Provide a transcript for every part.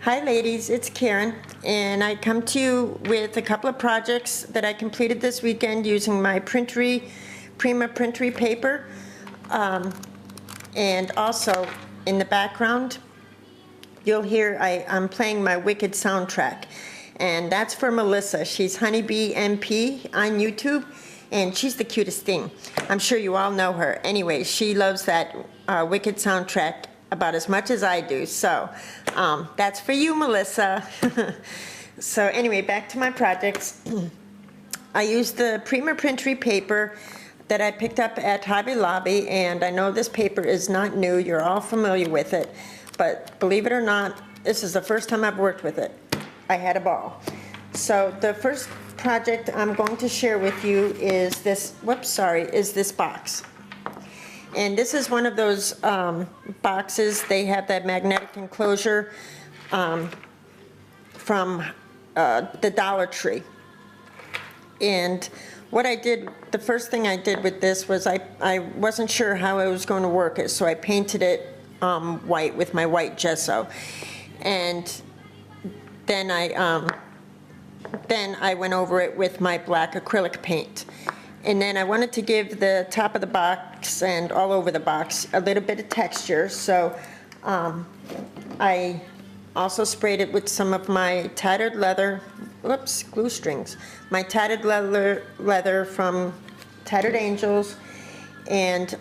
Hi ladies, it's Karen, and I come to you with a couple of projects that I completed this weekend using my Prima Printery paper, and also in the background you'll hear I'm playing my Wicked soundtrack, and that's for Melissa. She's Honeybee MP on YouTube, and she's the cutest thing. I'm sure you all know her. Anyway, she loves that Wicked soundtrack about as much as I do, so that's for you, Melissa. So anyway, back to my projects. I used the Prima Printery paper that I picked up at Hobby Lobby, and I know this paper is not new, you're all familiar with it, but believe it or not, this is the first time I've worked with it. I had a ball. So the first project I'm going to share with you is this, is this box. And this is one of those boxes. They have that magnetic enclosure from the Dollar Tree. And what I did, the first thing I did with this was I wasn't sure how I was going to work it, so I painted it white with my white gesso. And then I went over it with my black acrylic paint. And then I wanted to give the top of the box and all over the box a little bit of texture, so I also sprayed it with some of my tattered leather, glue strings, my tattered leather from Tattered Angels, and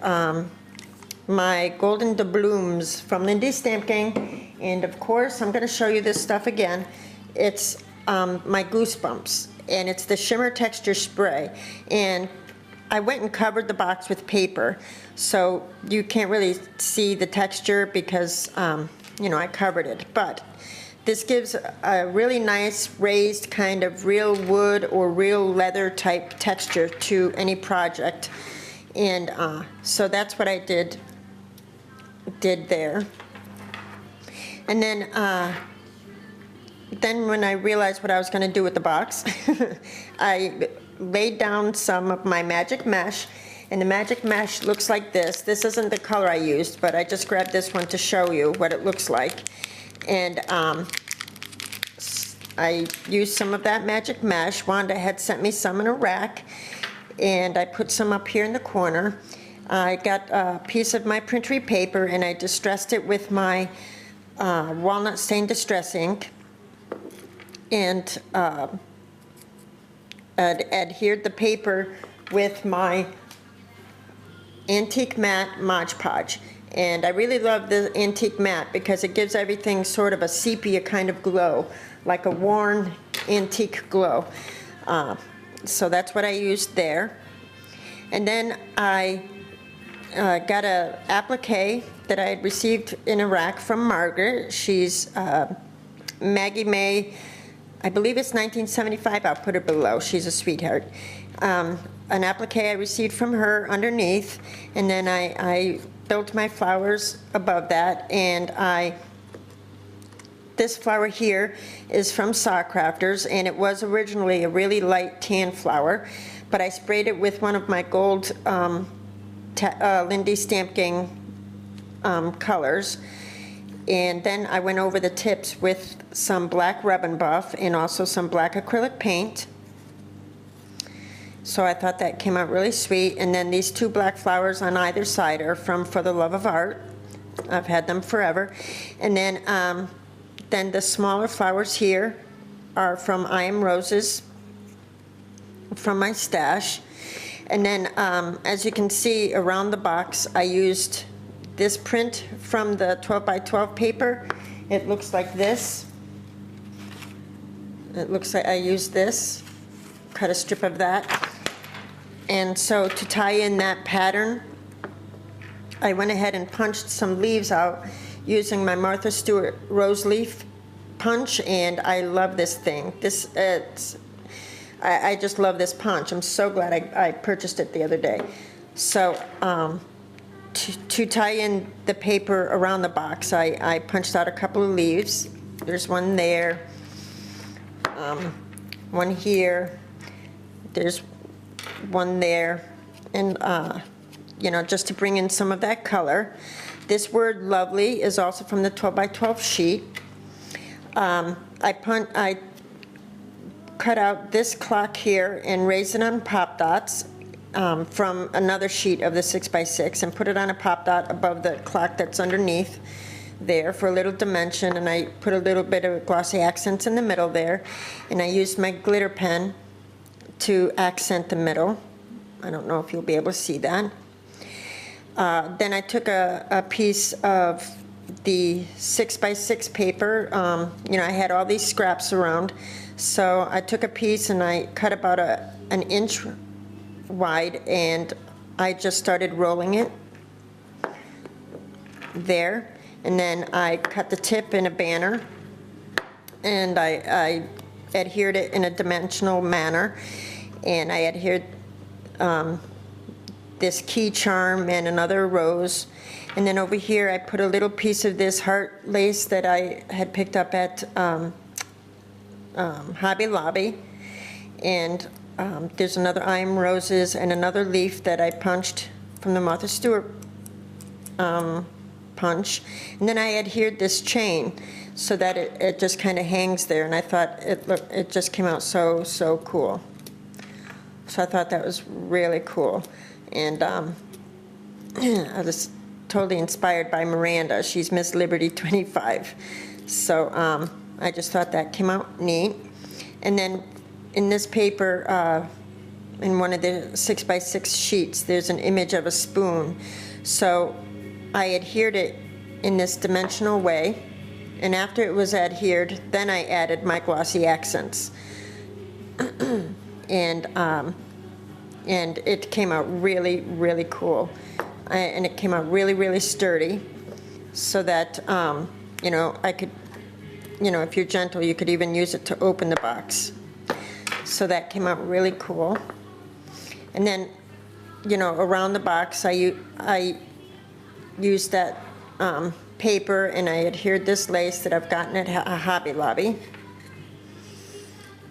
my Golden Doubloons from Lindy's Stamp Gang, and of course I'm going to show you this stuff again. It's my Goosebumps, and it's the shimmer texture spray, and I went and covered the box with paper, so you can't really see the texture because you know, I covered it, but this gives a really nice raised kind of real wood or real leather type texture to any project, and so that's what I did there. And then when I realized what I was going to do with the box, I laid down some of my magic mesh, and the magic mesh looks like this. This isn't the color I used, but I just grabbed this one to show you what it looks like. And I used some of that magic mesh. Wanda had sent me some in a rack, and I put some up here in the corner. I got a piece of my Printery paper, and I distressed it with my walnut stain distress ink, and adhered the paper with my antique matte Mod Podge. And I really love the antique matte because it gives everything sort of a sepia kind of glow, like a worn antique glow. So that's what I used there. And then I got a applique that I had received in a rack from Margaret. She's Maggie May, I believe it's 1975, I'll put her below, she's a sweetheart. An applique I received from her underneath, and then I built my flowers above that, and this flower here is from Saw Crafters, and it was originally a really light tan flower, but I sprayed it with one of my gold Lindy Stamp Gang colors. And then I went over the tips with some black rub and buff and also some black acrylic paint. So I thought that came out really sweet. And then these two black flowers on either side are from For the Love of Art. I've had them forever. And then the smaller flowers here are from I Am Roses, from my stash. And then as you can see around the box, I used this print from the 12 by 12 paper. It looks like this. It looks like I used this, cut a strip of that. And so to tie in that pattern, I went ahead and punched some leaves out using my Martha Stewart rose leaf punch, and I love this thing. I just love this punch. I'm so glad I purchased it the other day. So to tie in the paper around the box, I punched out a couple of leaves. There's one there, one here, there's one there, and you know, just to bring in some of that color. This word lovely is also from the 12 by 12 sheet. I cut out this clock here and raised it on pop dots from another sheet of the 6x6 and put it on a pop dot above the clock that's underneath there for a little dimension, and I put a little bit of glossy accents in the middle there, and I used my glitter pen to accent the middle. I don't know if you'll be able to see that. Then I took a piece of the 6x6 paper. I had all these scraps around, so I took a piece and I cut about an inch wide, and I just started rolling it there. And then I cut the tip in a banner, and I adhered it in a dimensional manner, and I adhered this key charm and another rose. And then over here I put a little piece of this heart lace that I had picked up at Hobby Lobby, and there's another I'm roses and another leaf that I punched from the Martha Stewart punch. And then I adhered this chain so that it just kind of hangs there, and I thought it just came out so cool. So I thought that was really cool, and I was totally inspired by Miranda. She's Miss Liberty 25, so I just thought that came out neat. And then in this paper, in one of the 6x6 sheets, there's an image of a spoon. So I adhered it in this dimensional way, and after it was adhered, then I added my glossy accents. And it came out really cool. And it came out really sturdy, so that, I could, if you're gentle, you could even use it to open the box. So that came out really cool. And then, around the box, I used that paper, and I adhered this lace that I've gotten at Hobby Lobby.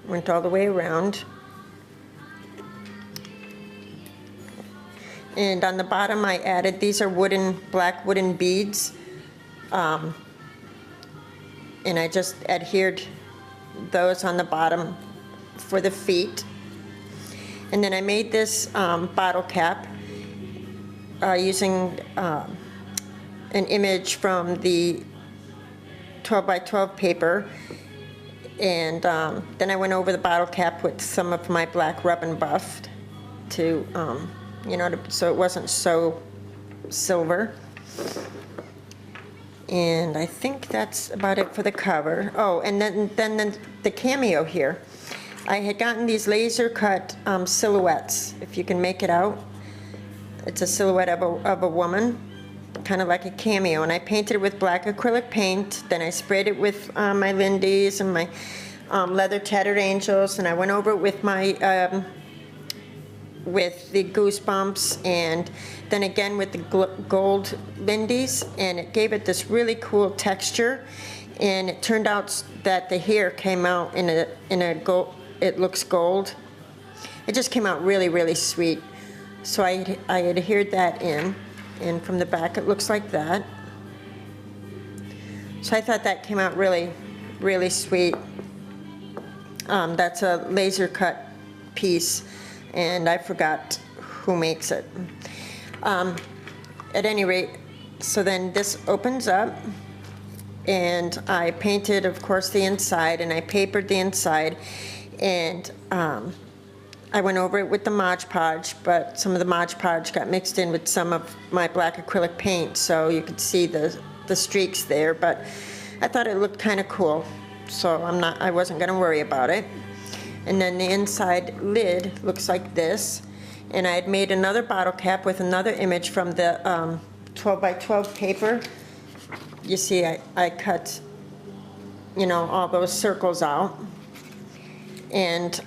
Went all the way around. And on the bottom I added, these are black wooden beads. And I just adhered those on the bottom for the feet. And then I made this bottle cap using an image from the 12x12 paper, and then I went over the bottle cap with some of my black rub and buff to, so it wasn't so silver. And I think that's about it for the cover. Oh, and then the cameo here. I had gotten these laser cut silhouettes, if you can make it out. It's a silhouette of a woman, kind of like a cameo, and I painted it with black acrylic paint. Then I sprayed it with my Lindy's and my leather tattered angels, and I went over it with my with the Goosebumps, and then again with the gold Lindy's, and it gave it this really cool texture. And it turned out that the hair came out in a gold. It looks gold. It just came out really sweet. So I adhered that in, and from the back it looks like that. So I thought that came out really sweet. That's a laser cut piece, and I forgot who makes it. At any rate, so then this opens up, and I painted, of course, the inside, and I papered the inside, and I went over it with the Mod Podge, but some of the Mod Podge got mixed in with some of my black acrylic paint, so you could see the streaks there, but I thought it looked kind of cool, so I wasn't going to worry about it. And then the inside lid looks like this, and I had made another bottle cap with another image from the 12x12 paper. You see, I cut, all those circles out, and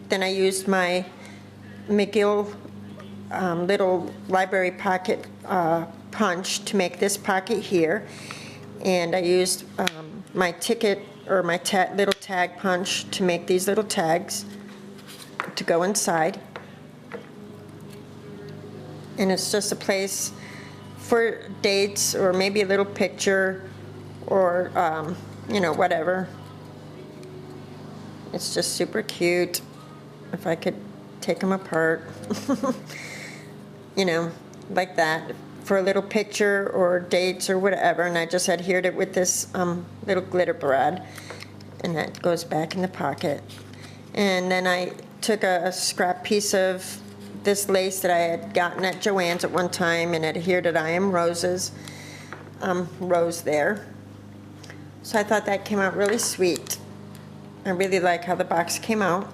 then I used my McGill little library pocket punch to make this pocket here, and I used my ticket or my little tag punch to make these little tags to go inside. And it's just a place for dates, or maybe a little picture, or you know, whatever. It's just super cute. If I could take them apart, you know, like that, for a little picture or dates or whatever. And I just adhered it with this little glitter brad, and that goes back in the pocket. And then I took a scrap piece of this lace that I had gotten at Joann's at one time and adhered it I Am Roses rose there. So I thought that came out really sweet. I really like how the box came out.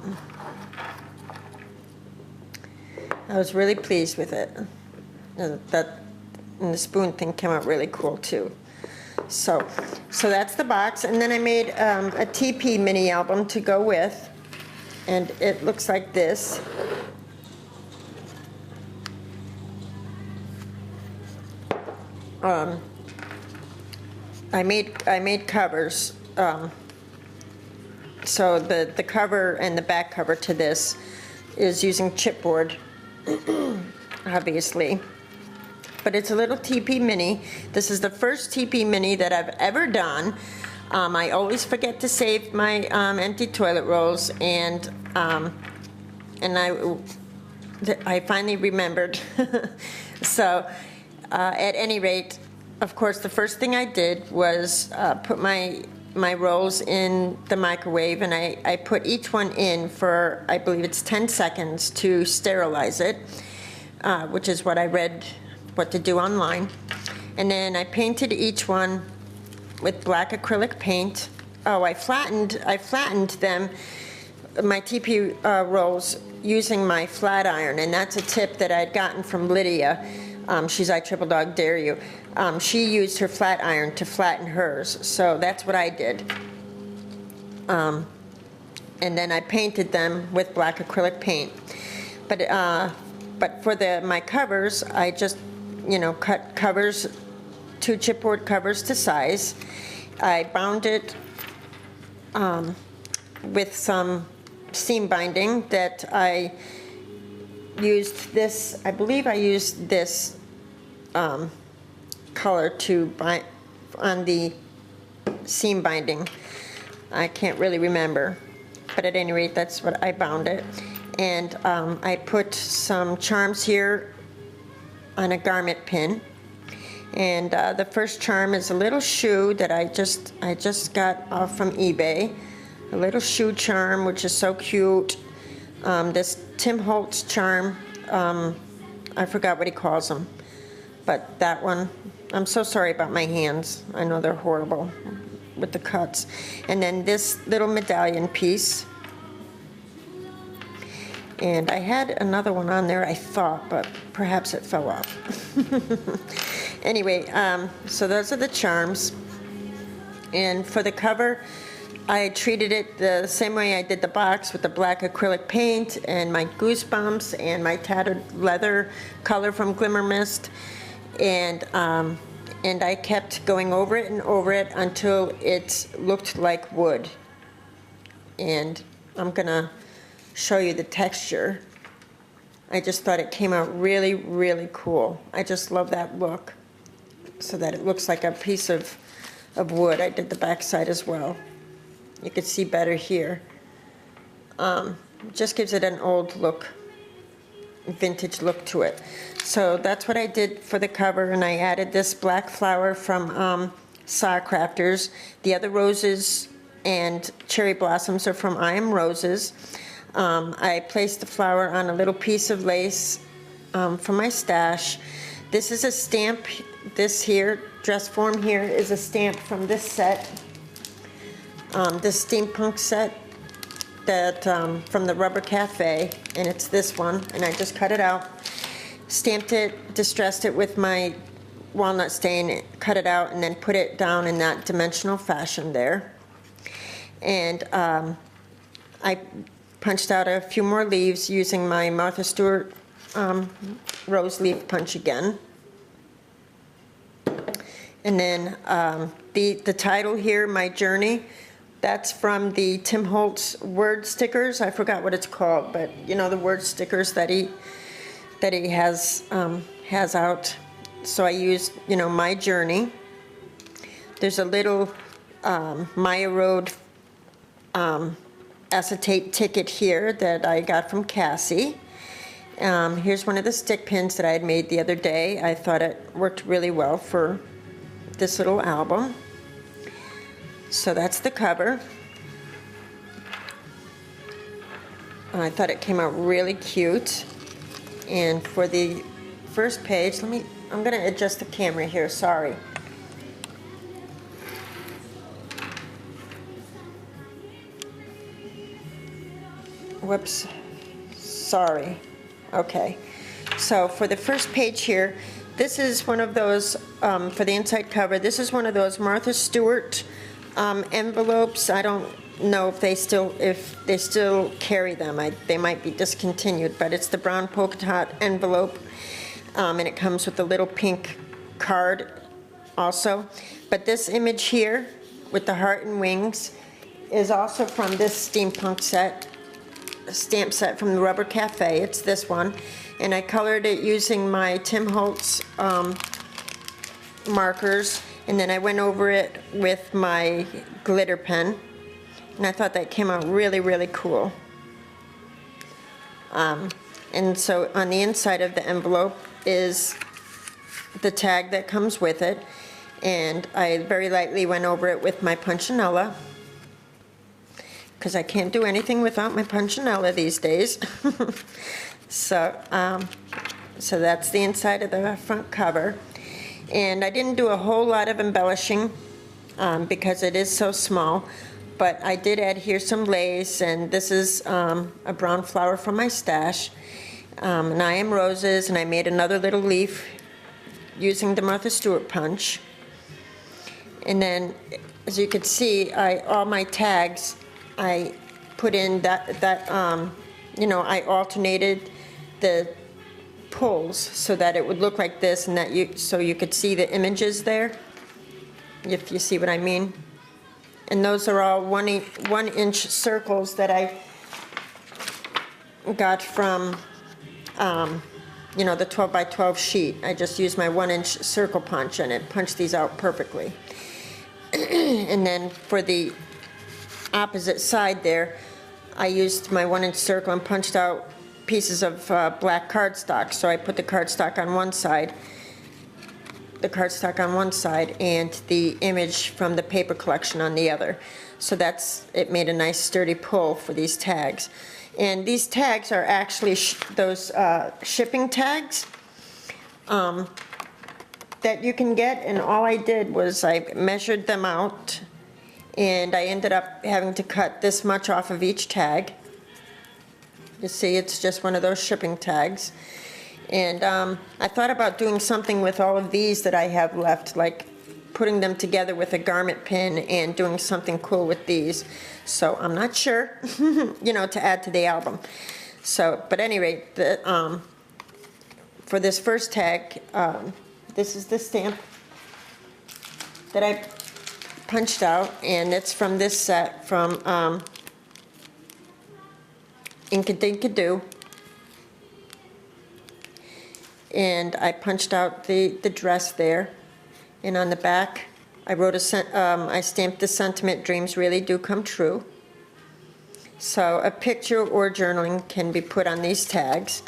I was really pleased with it. That and the spoon thing came out really cool too. So that's the box, and then I made a TP mini album to go with, and it looks like this. I made covers. So the cover and the back cover to this is using chipboard, obviously. But it's a little TP mini. This is the first TP mini that I've ever done. I always forget to save my empty toilet rolls, and I finally remembered. So at any rate, of course, the first thing I did was put my rolls in the microwave, and I put each one in for, I believe it's 10 seconds to sterilize it, which is what I read what to do online. And then I painted each one with black acrylic paint. Oh, I flattened them, my TP rolls, using my flat iron, and that's a tip that I'd gotten from Lydia. She's I Triple Dog Dare You. She used her flat iron to flatten hers, so that's what I did. And then I painted them with black acrylic paint. But for my covers, I just, you know, cut covers, 2 chipboard covers to size. I bound it with some seam binding that I used this, I believe I used this color to bind on the seam binding. I can't really remember, but at any rate, that's what I bound it. And I put some charms here on a garment pin. And the first charm is a little shoe that I just got off from eBay. A little shoe charm, which is so cute. This Tim Holtz charm, I forgot what he calls them, but that one, I'm so sorry about my hands. I know they're horrible with the cuts. And then this little medallion piece. And I had another one on there, I thought, but perhaps it fell off. Anyway, so those are the charms. And for the cover, I treated it the same way I did the box, with the black acrylic paint and my Goosebumps and my tattered leather color from Glimmer Mist. And I kept going over it and over it until it looked like wood. And I'm gonna show you the texture. I just thought it came out really, really cool. I just love that look, so that it looks like a piece of wood. I did the back side as well. You can see better here. Just gives it an old look, vintage look to it. So that's what I did for the cover, and I added this black flower from Saw Crafters. The other roses and cherry blossoms are from I Am Roses. I placed the flower on a little piece of lace from my stash. This is a stamp. This here, dress form here, is a stamp from this set. This steampunk set that from the Rubber Cafe, and it's this one, and I just cut it out, stamped it, distressed it with my walnut stain, cut it out, and then put it down in that dimensional fashion there. And I punched out a few more leaves using my Martha Stewart rose leaf punch again. And then the title here, My Journey, that's from the Tim Holtz word stickers. I forgot what it's called, but you know, the word stickers that he has out. So I used, you know, My Journey. There's a little Maya Road acetate ticket here that I got from Cassie. Here's one of the stick pins that I had made the other day. I thought it worked really well for this little album. So that's the cover. I thought it came out really cute. And for the first page, I'm going to adjust the camera here, sorry. Whoops, sorry. Okay, so for the first page here, this is one of those, for the inside cover, this is one of those Martha Stewart envelopes. I don't know if they still carry them. They might be discontinued, but it's the brown polka dot envelope, and it comes with a little pink card also. But this image here with the heart and wings is also from this steampunk stamp set from the Rubber Cafe. It's this one, and I colored it using my Tim Holtz markers, and then I went over it with my glitter pen, and I thought that came out really, really cool. And so on the inside of the envelope is the tag that comes with it, and I very lightly went over it with my punchinella, because I can't do anything without my punchinella these days. So that's the inside of the front cover. And I didn't do a whole lot of embellishing because it is so small, but I did add here some lace, and this is a brown flower from my stash. And I Am Roses, and I made another little leaf using the Martha Stewart punch. And then, as you can see, all my tags, I put in I alternated the pulls so that it would look like this, and so you could see the images there, if you see what I mean. And those are all 1-inch circles that I got from, the 12 by 12 sheet. I just used my 1-inch circle punch, and it punched these out perfectly. And then for the opposite side there, I used my 1-inch circle and punched out pieces of black cardstock. So I put the cardstock on one side, and the image from the paper collection on the other. So it made a nice sturdy pull for these tags. And these tags are actually those shipping tags that you can get, and all I did was I measured them out, and I ended up having to cut this much off of each tag. You see, it's just one of those shipping tags. And I thought about doing something with all of these that I have left, like putting them together with a garment pin and doing something cool with these. So I'm not sure, to add to the album. So, but at any rate, for this first tag, this is the stamp that I punched out, and it's from this set from Inkadinkadoo. And I punched out the dress there, and on the back I wrote I stamped the sentiment, "Dreams really do come true." So a picture or journaling can be put on these tags.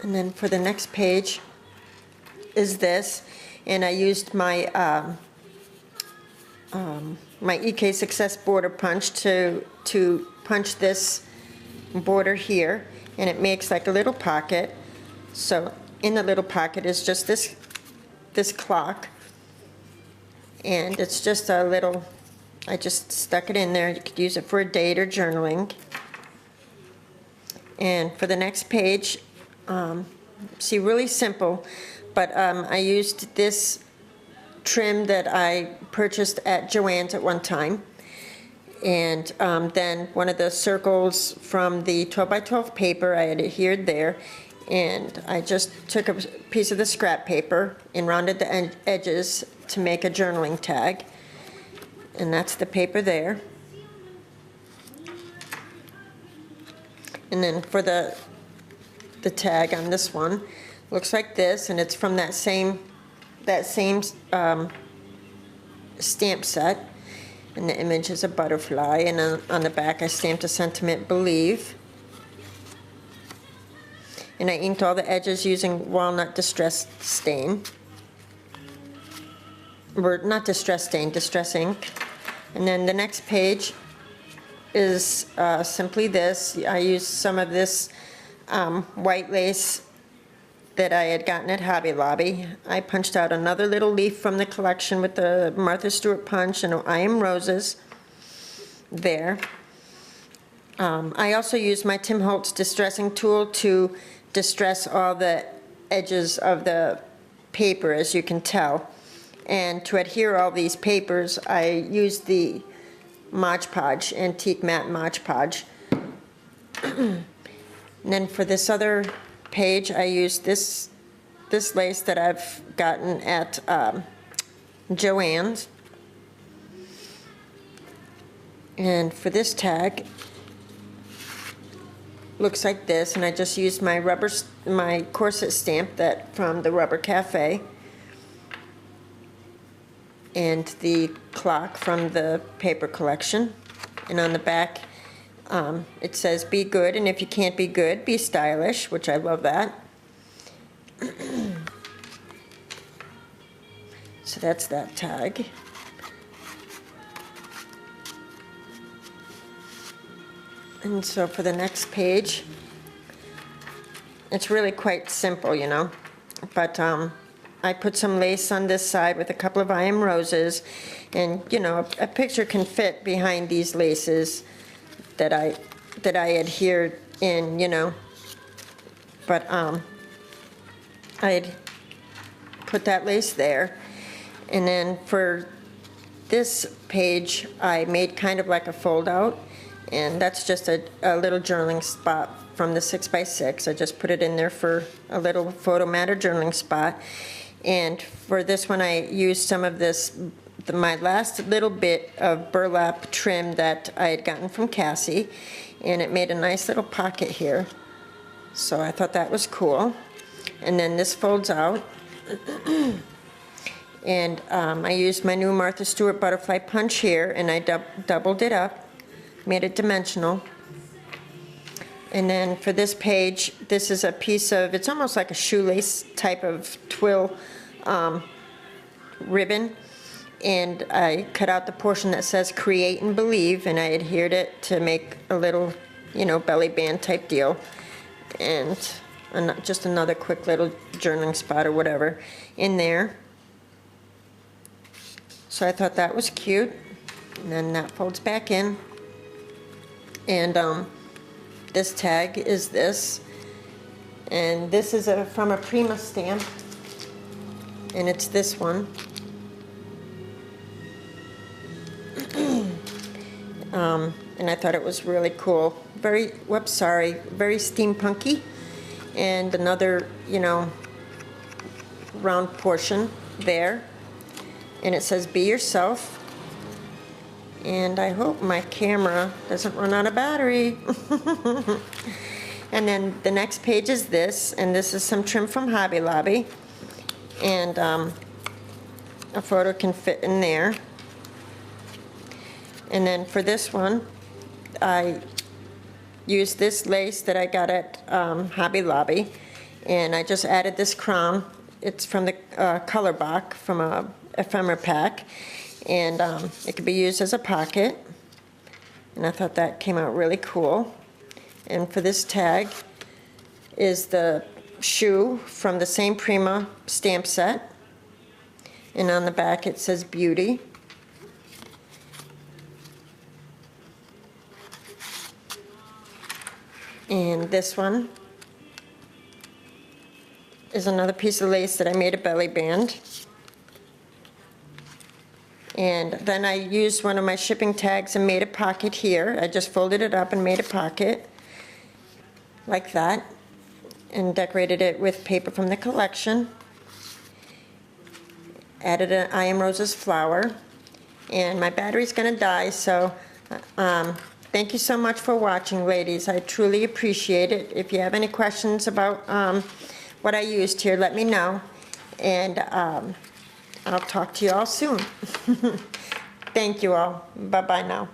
And then for the next page is this, and I used my my EK Success border punch to punch this border here, and it makes like a little pocket. So in the little pocket is just this clock, and it's just a little, I just stuck it in there. You could use it for a date or journaling. And for the next page, see, really simple, but I used this trim that I purchased at Joann's at one time, and then one of the circles from the 12 by 12 paper I had adhered there, and I just took a piece of the scrap paper and rounded the edges to make a journaling tag, and that's the paper there. And then for the tag on this one, looks like this, and it's from that same that same stamp set, and the image is a butterfly, and on the back I stamped a sentiment, believe. And I inked all the edges using walnut distress stain. Or not distress stain, distress ink. And then the next page is simply this. I used some of this white lace that I had gotten at Hobby Lobby. I punched out another little leaf from the collection with the Martha Stewart punch and I Am Roses there. I also used my Tim Holtz distressing tool to distress all the edges of the paper, as you can tell. And to adhere all these papers, I used the Mod Podge, Antique Matte Mod Podge. And then for this other page, I used this lace that I've gotten at Joann's. And for this tag, looks like this, and I just used my my corset stamp that from the Rubber Cafe, and the clock from the paper collection. And on the back it says be good, and if you can't be good, be stylish, which I love that. So that's that tag. And so for the next page, it's really quite simple, you know, but I put some lace on this side with a couple of I Am Roses, and you know, a picture can fit behind these laces that I adhered in, you know, but I'd put that lace there. And then for this page, I made kind of like a fold out, and that's just a little journaling spot from the 6x6. I just put it in there for a little photo matter journaling spot. And for this one, I used some of this, my last little bit of burlap trim that I had gotten from Cassie, and it made a nice little pocket here. So I thought that was cool. And then this folds out. And I used my new Martha Stewart butterfly punch here, and I doubled it up, made it dimensional. And then for this page, this is a piece of, it's almost like a shoelace type of twill ribbon, and I cut out the portion that says create and believe, and I adhered it to make a little, you know, belly band type deal, and just another quick little journaling spot or whatever in there. So I thought that was cute, and then that folds back in. And this tag is this, and this is from a Prima stamp, and it's this one. And I thought it was really cool. Very steampunky, and another, you know, round portion there, and it says be yourself. And I hope my camera doesn't run out of battery. And then the next page is this, and this is some trim from Hobby Lobby, and a photo can fit in there. And then for this one, I used this lace that I got at Hobby Lobby, and I just added this crown. It's from the color box from a ephemera pack, and it could be used as a pocket, and I thought that came out really cool. And for this tag is the shoe from the same Prima stamp set, and on the back it says beauty. And this one is another piece of lace that I made a belly band. And then I used one of my shipping tags and made a pocket here. I just folded it up and made a pocket like that, and decorated it with paper from the collection. Added an I Am Roses flower, and my battery's gonna die, so thank you so much for watching, ladies. I truly appreciate it. If you have any questions about what I used here, let me know. And I'll talk to you all soon. Thank you all. Bye-bye now.